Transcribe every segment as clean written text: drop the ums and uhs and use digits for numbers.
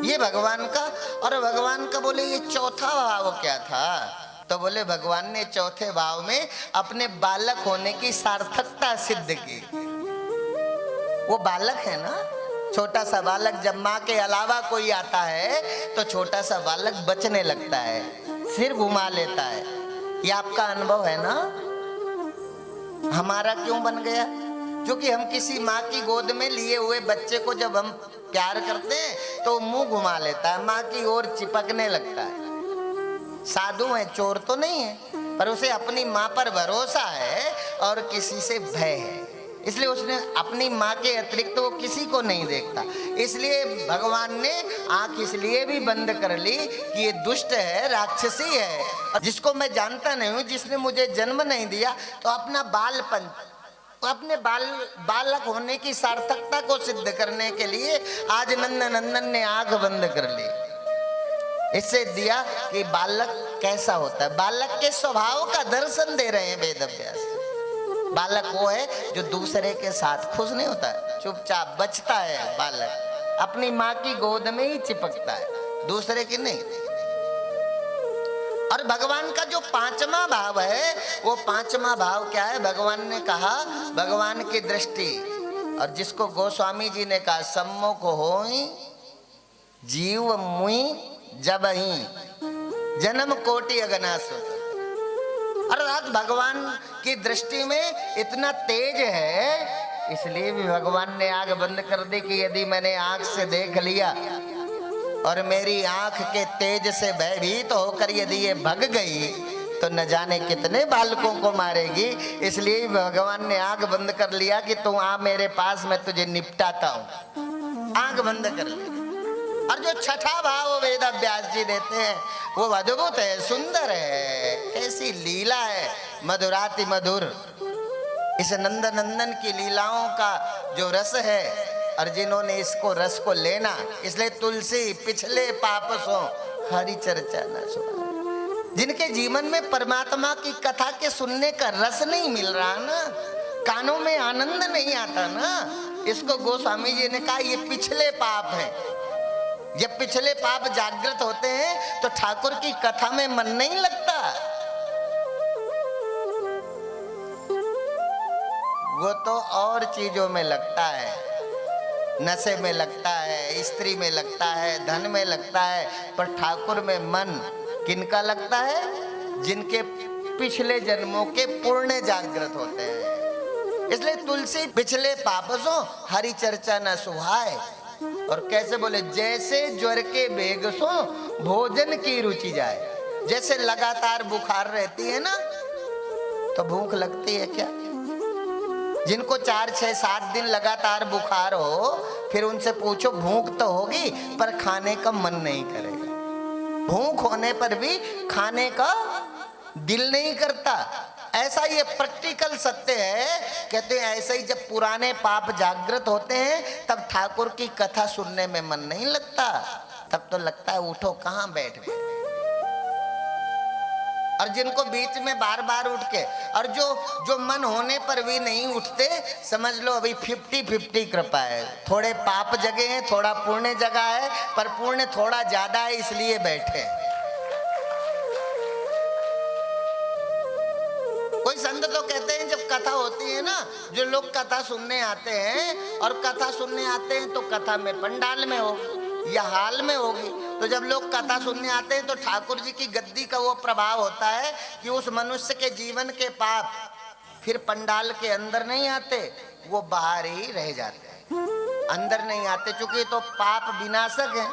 ये भगवान का। और भगवान का बोले ये चौथा भाव क्या था? तो बोले भगवान ने चौथे भाव में अपने बालक होने की सार्थकता सिद्ध की। वो बालक है ना, छोटा सा बालक, जब माँ के अलावा कोई आता है तो छोटा सा बालक बचने लगता है, सिर घुमा लेता है। ये आपका अनुभव है ना? हमारा क्यों बन गया? क्योंकि हम किसी माँ की गोद में लिए हुए बच्चे को जब हम प्यार करते हैं तो मुंह घुमा लेता है, माँ की ओर चिपकने लगता है। साधु है, चोर तो नहीं है, पर उसे अपनी माँ पर भरोसा है और किसी से भय है, इसलिए उसने अपनी माँ के अतिरिक्त वो किसी को नहीं देखता। इसलिए भगवान ने आंख इसलिए भी बंद कर ली कि ये दुष्ट है, राक्षसी है, और जिसको मैं जानता नहीं हूँ, जिसने मुझे जन्म नहीं दिया, तो अपना बालपन, अपने बालक होने की सार्थकता को सिद्ध करने के लिए आज नंदन ने आंख बंद कर ली। इससे दिया कि बालक कैसा होता है। बालक के स्वभाव का दर्शन दे रहे हैं वेद व्यास। बालक वो है जो दूसरे के साथ खुश नहीं होता है, चुपचाप बचता है। बालक अपनी माँ की गोद में ही चिपकता है, दूसरे की नहीं। और भगवान का जो पांचवा भाव है, वो पांचवा भाव क्या है? भगवान ने कहा, भगवान की दृष्टि, और जिसको गोस्वामी जी ने कहा, सम्मुख होई जीव मुई जब ही जन्म कोटि अगनासु। अर्थात भगवान की दृष्टि में इतना तेज है, इसलिए भी भगवान ने आंख बंद कर दी कि यदि मैंने आंख से देख लिया और मेरी आंख के तेज से भयभीत होकर यदि ये भग गई तो न जाने कितने बालकों को मारेगी। इसलिए भगवान ने आंख बंद कर लिया कि तू आ मेरे पास, मैं तुझे निपटाता हूं। आंख बंद कर ली। और जो छठा भाव वेद व्यास जी देते हैं वो अद्भुत है, सुंदर है, कैसी लीला है, मधुराति मधुर। इस नंदन की लीलाओं का जो रस है, और जिन्होंने इसको रस को लेना, इसलिए तुलसी पिछले पाप सो हरि चर्चा न सुना। जिनके जीवन में परमात्मा की कथा के सुनने का रस नहीं मिल रहा ना, कानों में आनंद नहीं आता ना, इसको गोस्वामी जी ने कहा ये पिछले पाप है। जब पिछले पाप जागृत होते हैं तो ठाकुर की कथा में मन नहीं लगता। वो तो और चीजों में लगता है, नशे में लगता है, स्त्री में लगता है, धन में लगता है, पर ठाकुर में मन किनका लगता है? जिनके पिछले जन्मों के पुण्य जागृत होते हैं। इसलिए तुलसी पिछले पापसों हरि चर्चा न सुहाए। और कैसे बोले? जैसे ज्वर के बेग सो भोजन की रुचि जाए। जैसे लगातार बुखार रहती है ना, तो भूख लगती है क्या? जिनको 4, 6, 7 दिन लगातार बुखार हो, फिर उनसे पूछो भूख तो होगी पर खाने का मन नहीं करेगा। भूख होने पर भी खाने का दिल नहीं करता। ऐसा ये प्रैक्टिकल सत्य है। कहते हैं ऐसे ही जब पुराने पाप जागृत होते हैं तब ठाकुर की कथा सुनने में मन नहीं लगता। तब तो लगता है उठो, कहाँ बैठ गए। और जिनको बीच में बार बार उठ के, और जो मन होने पर भी नहीं उठते, समझ लो अभी 50-50 कृपा है। थोड़े पाप जगह है, थोड़ा पुण्य जगह है, पर पुण्य थोड़ा ज्यादा है इसलिए बैठे। कोई संत तो कहते हैं जब कथा होती है ना, जो लोग कथा सुनने आते हैं, और कथा सुनने आते हैं तो कथा में पंडाल में होगी या हाल में होगी। तो जब लोग कथा सुनने आते हैं तो ठाकुर जी की गद्दी का वो प्रभाव होता है कि उस मनुष्य के जीवन के पाप फिर पंडाल के अंदर नहीं आते, वो बाहर ही रह जाते हैं, अंदर नहीं आते। चूंकि तो पाप विनाशक है,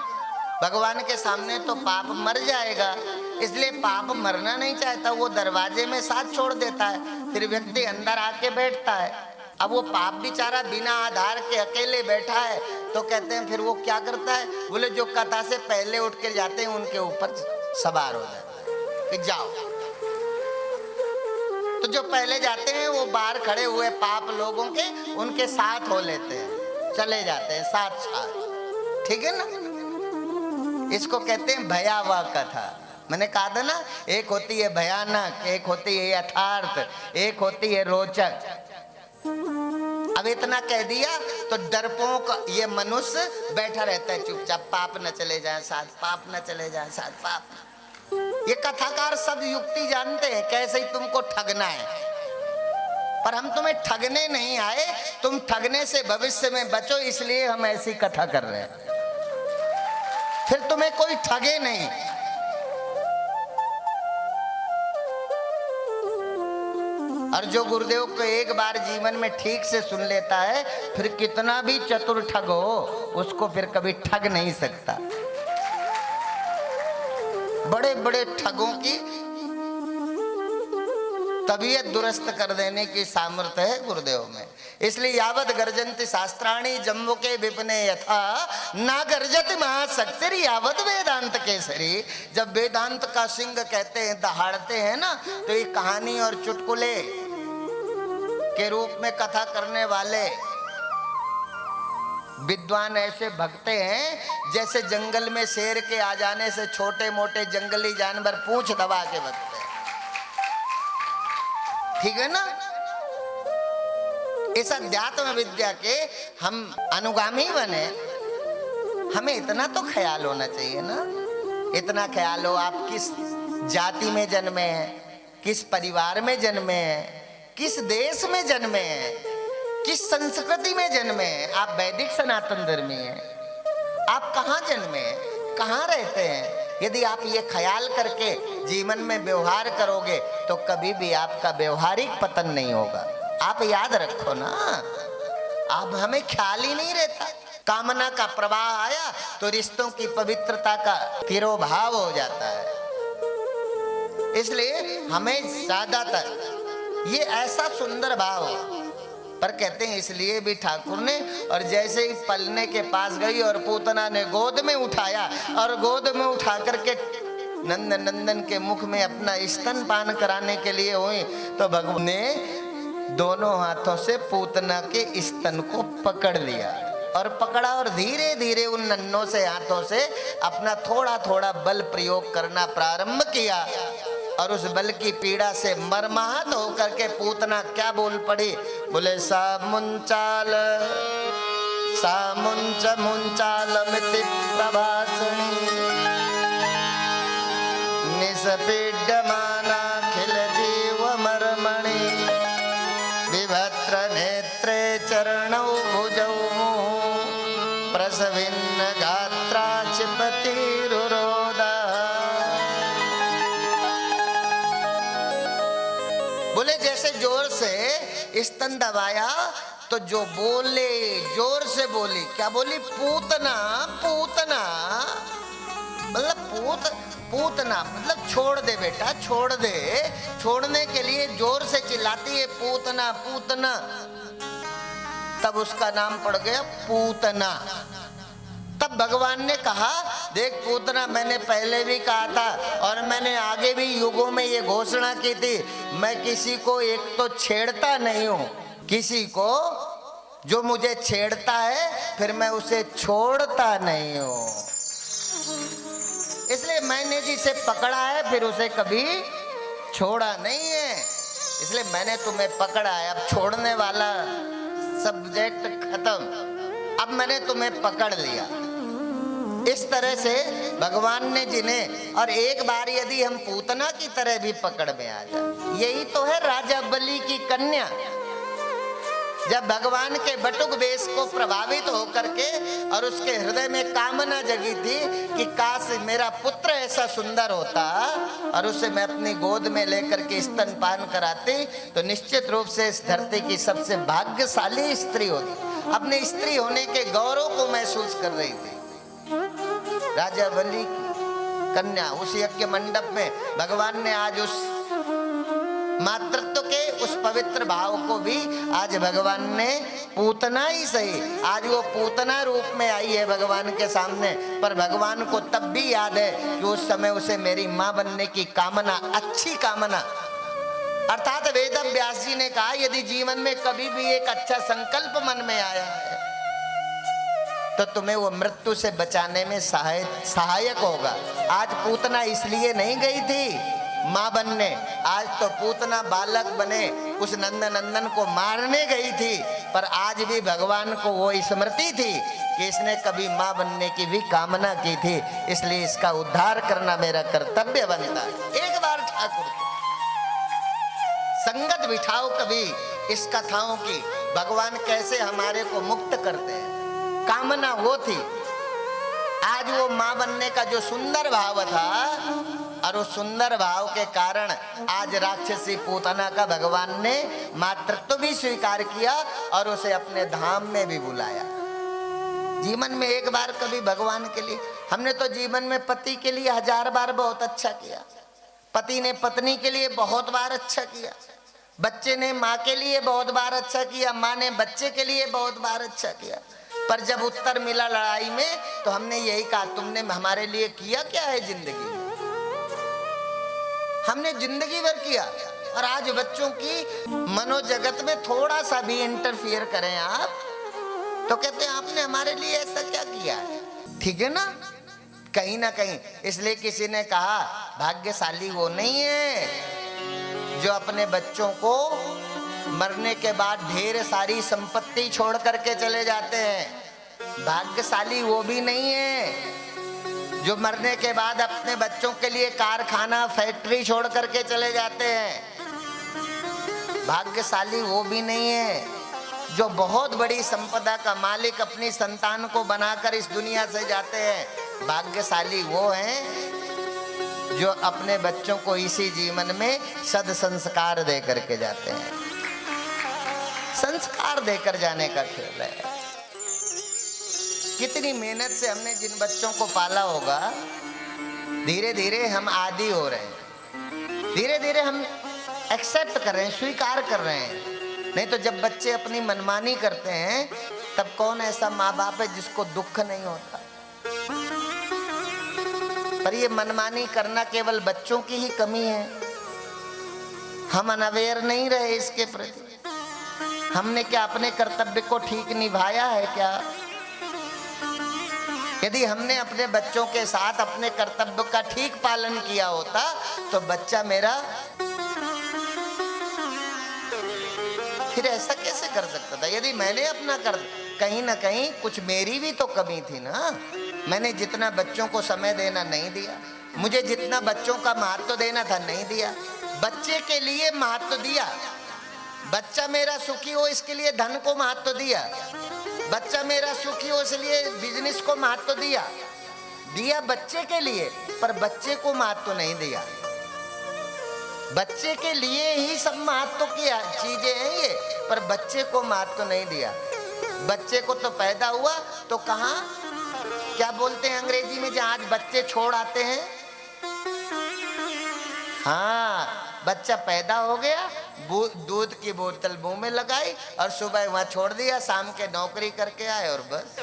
भगवान के सामने तो पाप मर जाएगा, इसलिए पाप मरना नहीं चाहता, वो दरवाजे में साथ छोड़ देता है। फिर व्यक्ति अंदर आके बैठता है। अब वो पाप बेचारा बिना आधार के अकेले बैठा है, तो कहते हैं फिर वो क्या करता है? बोले जो कथा से पहले उठ के जाते हैं उनके ऊपर सवार हो जाता है कि जाओ। तो जो पहले जाते हैं वो बाहर खड़े हुए पाप लोगों के उनके साथ हो लेते हैं, चले जाते हैं साथ साथ। ठीक है ना? इसको कहते हैं भयावह कथा। मैंने कहा था ना, एक होती है भयानक, एक होती है यथार्थ, एक होती है रोचक। अब इतना कह दिया तो डरपोक ये मनुष्य बैठा रहता है चुपचाप, पाप न चले जाए साथ, पाप न चले जाए साथ, पाप। ये कथाकार सब युक्ति जानते हैं कैसे ही तुमको ठगना है, पर हम तुम्हें ठगने नहीं आए, तुम ठगने से भविष्य में बचो, इसलिए हम ऐसी कथा कर रहे हैं, फिर तुम्हें कोई ठगे नहीं। और जो गुरुदेव को एक बार जीवन में ठीक से सुन लेता है, फिर कितना भी चतुर ठग हो उसको फिर कभी ठग नहीं सकता। बड़े बड़े ठगों की तबीयत दुरुस्त कर देने की सामर्थ्य है गुरुदेव में। इसलिए यावत गर्जन्ति शास्त्राणि जम्बुके विपिने यथा ना गर्जति महाशक्तिर यावत वेदांत केसरी। जब वेदांत का सिंह कहते हैं, दहाड़ते हैं ना, तो ये कहानी और चुटकुले के रूप में कथा करने वाले विद्वान ऐसे भगते हैं जैसे जंगल में शेर के आ जाने से छोटे मोटे जंगली जानवर पूंछ दबा के भगते हैं, ठीक है ना। इस अध्यात्म विद्या के हम अनुगामी बने, हमें इतना तो ख्याल होना चाहिए ना, इतना ख्याल हो आप किस जाति में जन्मे हैं, किस परिवार में जन्मे हैं, किस देश में जन्मे हैं, किस संस्कृति में जन्मे हैं। आप वैदिक सनातन धर्मी हैं, आप कहाँ जन्मे हैं, कहाँ रहते हैं। यदि आप ये ख्याल करके जीवन में व्यवहार करोगे तो कभी भी आपका व्यवहारिक पतन नहीं होगा। आप याद रखो ना, आप हमें ख्याल ही नहीं रहता। कामना का प्रवाह आया तो रिश्तों की पवित्रता का तिरोभाव हो जाता है। इसलिए हमें ज्यादातर ये ऐसा सुंदर भाव, पर कहते हैं इसलिए भी ठाकुर ने, और जैसे ही पलने के पास गई और पूतना ने गोद में उठाया और गोद में उठा करके नंदन के मुख में अपना स्तन पान कराने के लिए हुई, तो भगवान ने दोनों हाथों से पूतना के स्तन को पकड़ लिया और पकड़ा और धीरे धीरे उन नन्नों से हाथों से अपना थोड़ा थोड़ा बल प्रयोग करना प्रारंभ किया। और उस बल की पीड़ा से मर्माहत होकर के पूतना क्या बोल पड़ी, बोले सा मुंचाल मिति प्रभासणी निसपीड्यमाना खिल जीव मर्मणि विभत्र नेत्रे चरणौ भुजौ प्रसविन्न गात्रा चिपतिरुरोदा। बोले जैसे जोर से स्तन दबाया तो जो बोले, जोर से बोली, क्या बोली, पूतना पूतना, मतलब पूतना मतलब छोड़ दे बेटा, छोड़ दे। छोड़ने के लिए जोर से चिल्लाती है पूतना पूतना, तब उसका नाम पड़ गया पूतना। तब भगवान ने कहा, देख पूतना, मैंने पहले भी कहा था और मैंने आगे भी युगों में ये घोषणा की थी, मैं किसी को एक तो छेड़ता नहीं हूं, किसी को जो मुझे छेड़ता है फिर मैं उसे छोड़ता नहीं हूं। इसलिए मैंने जिसे पकड़ा है फिर उसे कभी छोड़ा नहीं है, इसलिए मैंने तुम्हें पकड़ा है। अब छोड़ने वाला सब्जेक्ट खत्म, अब मैंने तुम्हें पकड़ लिया। इस तरह से भगवान ने जिन्हें, और एक बार यदि हम पूतना की तरह भी पकड़ में आ जाए, यही तो है राजा बलि की कन्या। जब भगवान के बटुक वेश को प्रभावित होकर के और उसके हृदय में कामना जगी थी कि काश मेरा पुत्र ऐसा सुंदर होता और उसे मैं अपनी गोद में लेकर के स्तनपान कराती, तो निश्चित रूप से इस धरती की सबसे भाग्यशाली स्त्री होती। अपने स्त्री होने के गौरव को महसूस कर रही थी राजा बलि की कन्या। उस यज्ञ मंडप में भगवान ने आज उस मातृत्व के उस पवित्र भाव को भी आज भगवान ने पूतना ही सही, आज वो पूतना रूप में आई है भगवान के सामने। पर भगवान को तब भी याद है कि उस समय उसे मेरी मां बनने की कामना, अच्छी कामना, अर्थात वेद व्यास जी ने कहा यदि जीवन में कभी भी एक अच्छा संकल्प मन में आया है तो तुम्हें वो मृत्यु से बचाने में सहायक होगा। आज पूतना इसलिए नहीं गई थी मां बनने, आज तो पूतना बालक बने उस नंदन को मारने गई थी। पर आज भी भगवान को वो स्मृति थी कि इसने कभी माँ बनने की भी कामना की थी, इसलिए इसका उद्धार करना मेरा कर्तव्य बनता है। एक बार ठाकुर संगत बिठाओ कभी इस कथाओं की, भगवान कैसे हमारे को मुक्त करते हैं, कामना वो थी। आज वो माँ बनने का जो सुंदर भाव था, और उस सुंदर भाव के कारण आज राक्षसी पूतना का भगवान ने मातृत्व भी स्वीकार किया और उसे अपने धाम में भी बुलाया। जीवन में एक बार कभी भगवान के लिए, हमने तो जीवन में पति के लिए 1000 बार बहुत अच्छा किया, पति ने पत्नी के लिए बहुत बार अच्छा किया, बच्चे ने माँ के लिए बहुत बार अच्छा किया, माँ ने बच्चे के लिए बहुत बार अच्छा किया। पर जब उत्तर मिला लड़ाई में तो हमने यही कहा, तुमने हमारे लिए किया क्या है जिंदगी में? हमने जिंदगी भर किया। और आज बच्चों की मनोजगत में थोड़ा सा भी इंटरफियर करें आप तो कहते हैं आपने हमारे लिए ऐसा क्या किया है। ठीक है ना, कहीं ना कहीं। इसलिए किसी ने कहा भाग्यशाली वो नहीं है जो अपने बच्चों को मरने के बाद ढेर सारी संपत्ति छोड़ करके चले जाते हैं। भाग्यशाली वो भी नहीं है जो मरने के बाद अपने बच्चों के लिए कारखाना फैक्ट्री छोड़ करके चले जाते हैं। भाग्यशाली वो भी नहीं है जो बहुत बड़ी संपदा का मालिक अपनी संतान को बनाकर इस दुनिया से जाते हैं। भाग्यशाली वो हैं जो अपने बच्चों को इसी जीवन में सद संस्कार दे करके जाते हैं। संस्कार देकर जाने का खेल है। कितनी मेहनत से हमने जिन बच्चों को पाला होगा, धीरे धीरे हम आदी हो रहे हैं, धीरे धीरे हम एक्सेप्ट कर रहे हैं, स्वीकार कर रहे हैं। नहीं तो जब बच्चे अपनी मनमानी करते हैं तब कौन ऐसा माँ बाप है जिसको दुख नहीं होता। पर ये मनमानी करना केवल बच्चों की ही कमी है। हम अनअवेयर नहीं रहे इसके प्रति। हमने क्या अपने कर्तव्य को ठीक निभाया है क्या? यदि हमने अपने बच्चों के साथ अपने कर्तव्य का ठीक पालन किया होता तो बच्चा मेरा फिर ऐसा कैसे कर सकता था। यदि मैंने अपना कहीं ना कहीं कुछ मेरी भी तो कमी थी ना। मैंने जितना बच्चों को समय देना नहीं दिया, मुझे जितना बच्चों का महत्व देना था नहीं दिया। बच्चे के लिए महत्व दिया, बच्चा मेरा सुखी हो इसके लिए धन को महत्व दिया, बच्चा मेरा सुखी हो इसलिए बिजनेस को महत्व दिया बच्चे के लिए, पर बच्चे को महत्व नहीं दिया। बच्चे के लिए ही सब महत्व की चीजें हैं ये, पर बच्चे को महत्व नहीं दिया। बच्चे को तो पैदा हुआ तो कहाँ, क्या बोलते हैं अंग्रेजी में, जहाँ आज बच्चे छोड़ आते हैं। हाँ, बच्चा पैदा हो गया, दूध की बोतल मुंह में लगाई और सुबह वहां छोड़ दिया, शाम के नौकरी करके आए और बस।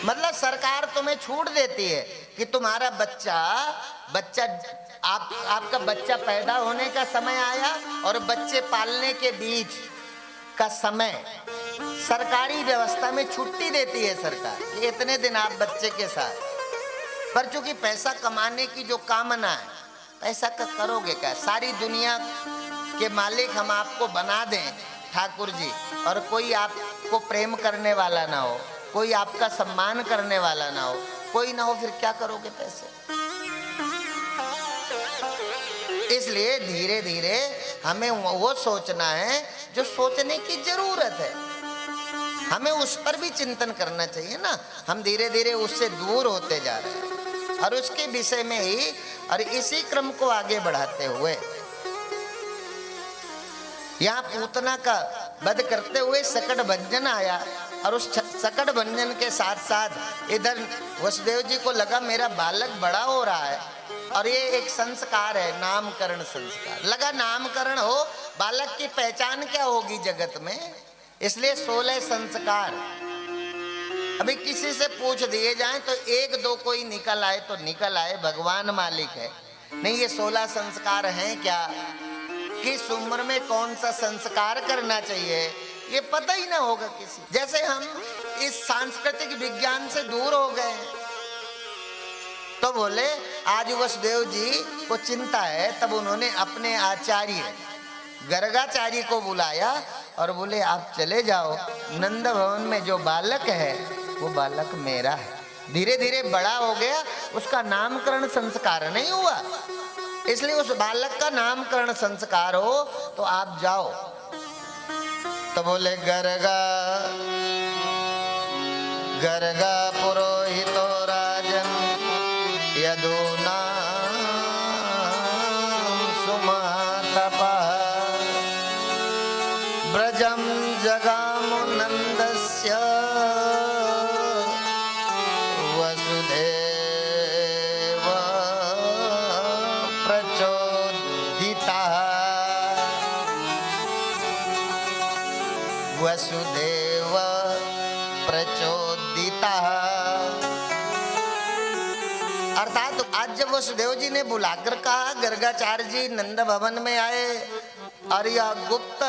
मतलब सरकार तुम्हें छूट देती है कि तुम्हारा बच्चा आपका बच्चा पैदा होने का समय आया और बच्चे पालने के बीच का समय सरकारी व्यवस्था में छुट्टी देती है सरकार कि इतने दिन आप बच्चे के साथ। पर चूंकि पैसा कमाने की जो कामना है, पैसा का करोगे क्या? सारी दुनिया के मालिक हम आपको बना दें ठाकुर जी, और कोई आपको प्रेम करने वाला ना हो, कोई आपका सम्मान करने वाला ना हो, कोई ना हो, फिर क्या करोगे पैसे? इसलिए धीरे धीरे हमें वो सोचना है जो सोचने की जरूरत है। हमें उस पर भी चिंतन करना चाहिए ना। हम धीरे धीरे उससे दूर होते जा रहे हैं और उसके विषय में ही और इसी क्रम को आगे बढ़ाते हुए यहाँ पूतना का वध करते हुए सकट भंजन आया और उस सकट भंजन के साथ साथ इधर वसुदेव जी को लगा मेरा बालक बड़ा हो रहा है और ये एक संस्कार है, नामकरण संस्कार। लगा नामकरण हो, बालक की पहचान क्या होगी जगत में, इसलिए 16 संस्कार। अभी किसी से पूछ दिए जाएं तो 1-2 कोई निकल आए तो निकल आए, भगवान मालिक है। नहीं, ये 16 संस्कार हैं क्या, किस उम्र में कौन सा संस्कार करना चाहिए ये पता ही ना होगा किसी। जैसे हम इस सांस्कृतिक विज्ञान से दूर हो गए तो बोले आज वसुदेव जी को चिंता है, तब उन्होंने अपने आचार्य गर्गाचारी को बुलाया और बोले आप चले जाओ, नंद भवन में जो बालक है वो बालक मेरा है। धीरे धीरे बड़ा हो गया, उसका नामकरण संस्कार नहीं हुआ, इसलिए उस बालक का नामकरण संस्कार हो तो आप जाओ। तो बोले गर्गा गर्गा पुरोहितो राजन यदूना सुमतपः ब्रजम जगामो नंदस्य वसुदेव प्रचोदितः वसुदेव प्रचोदितः। अर्थात आज जब वसुदेव जी ने बुलाकर कहा गर्गाचार्य जी नंद भवन में आए और यह गुप्त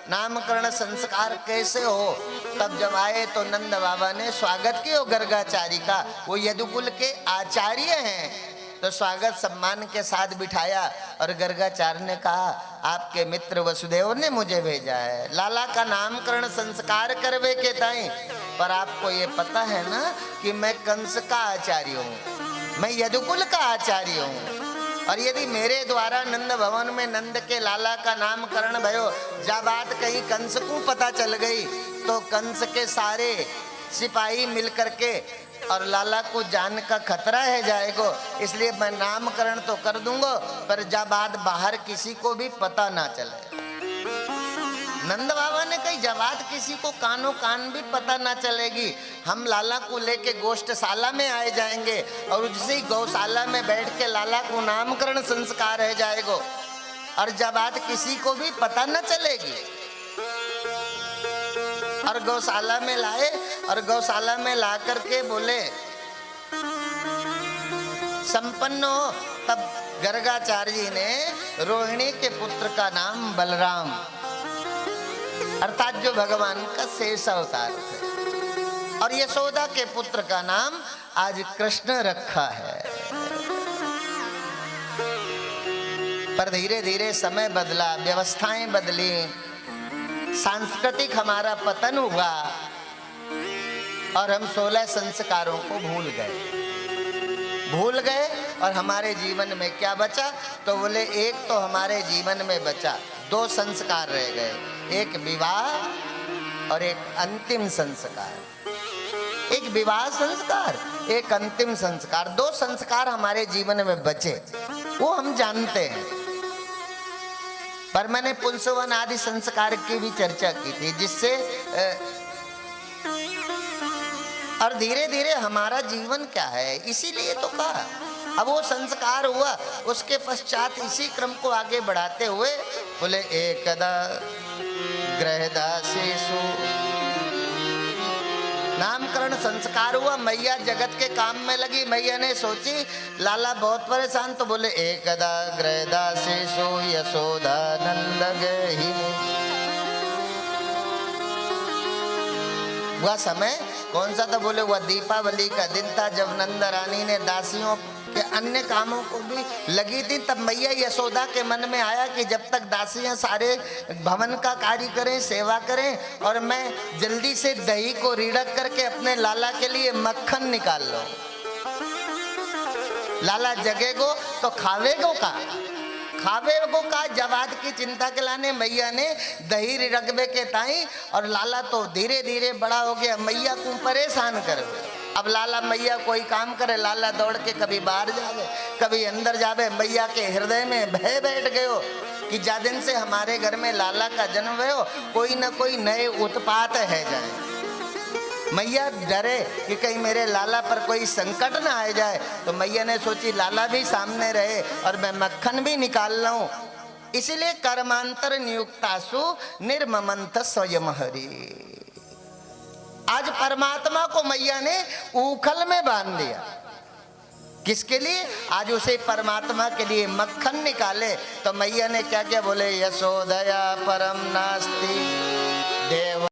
नामकरण संस्कार कैसे हो, तब जब आए तो नंद बाबा ने स्वागत किया गर्गाचारी का। वो यदुकुल के आचार्य हैं, तो स्वागत सम्मान के साथ बिठाया और गर्गाचार्य ने कहा आपके मित्र वसुदेव ने मुझे भेजा है लाला का नामकरण संस्कार करवे के ताई। पर आपको ये पता है ना कि मैं कंस का आचार्य हूँ, मैं यदुकुल का आचार्य हूँ, और यदि मेरे द्वारा नंद भवन में नंद के लाला का नामकरण भयो, जब बात कहीं कंस को पता चल गई तो कंस के सारे सिपाही मिलकर के और लाला को जान का खतरा है जाएगो, इसलिए मैं नामकरण तो कर दूंगा पर जब बात बाहर किसी को भी पता ना चले। नंद बाबा ने कही जब बात किसी को कानो कान भी पता ना चलेगी, हम लाला को लेके गोष्ठशाला में आए जाएंगे और उसी गौशाला में बैठ के लाला को नामकरण संस्कार है जाएगो, और जब बात किसी को भी पता न चलेगी। और गौशाला में लाए और गौशाला में ला करके बोले संपन्न हो। तब गर्गाचार्य जी ने रोहिणी के पुत्र का नाम बलराम अर्थात जो भगवान का शेष अवतार थे, और यशोदा के पुत्र का नाम आज कृष्ण रखा है। पर धीरे धीरे समय बदला, व्यवस्थाएं बदली, सांस्कृतिक हमारा पतन हुआ और हम 16 संस्कारों को भूल गए। और हमारे जीवन में क्या बचा? तो बोले एक तो हमारे जीवन में बचा, 2 संस्कार रह गए, एक विवाह और एक अंतिम संस्कार। एक विवाह संस्कार, एक अंतिम संस्कार, 2 संस्कार हमारे जीवन में बचे, वो हम जानते हैं। पर मैंने पुंसवन आदि संस्कार की भी चर्चा की थी, जिससे और धीरे धीरे हमारा जीवन क्या है, इसीलिए तो कहा। अब वो संस्कार हुआ, उसके पश्चात इसी क्रम को आगे बढ़ाते हुए बोले एकदा गृहदासीसु नामकरण संस्कार हुआ। मैया जगत के काम में लगी, मैया ने सोची लाला बहुत परेशान, तो बोले एकदा गृहदासीसु यशोदा नंद गहि। वह समय कौन सा था? बोले वह दीपावली का दिन था जब नंद रानी ने दासियों के अन्य कामों को भी लगी थी। तब मैया यशोदा के मन में आया कि जब तक दासियां सारे भवन का कार्य करें, सेवा करें, और मैं जल्दी से दही को रिड़क करके अपने लाला के लिए मक्खन निकाल लो। लाला जगेगो तो खावेगो का जवाद की चिंता के लाने मैया ने दही रगबे के ताई, और लाला तो धीरे धीरे बड़ा हो गया, मैया को परेशान कर। अब लाला मैया कोई काम करे, लाला दौड़ के कभी बाहर जावे कभी अंदर जावे। मैया के हृदय में भय बैठ गयो कि जा दिन से हमारे घर में लाला का जन्म भयो, कोई न कोई नए उत्पात है जाए। मैया डरे कि कहीं मेरे लाला पर कोई संकट ना आ जाए, तो मैया ने सोची लाला भी सामने रहे और मैं मक्खन भी निकाल लूं। इसीलिए कर्मांतर नियुक्तासु निर्ममंत स्वयं हरि। आज परमात्मा को मैया ने ऊखल में बांध दिया। किसके लिए? आज उसे परमात्मा के लिए मक्खन निकाले। तो मैया ने क्या क्या बोले, यशोदया परम नास्ति देव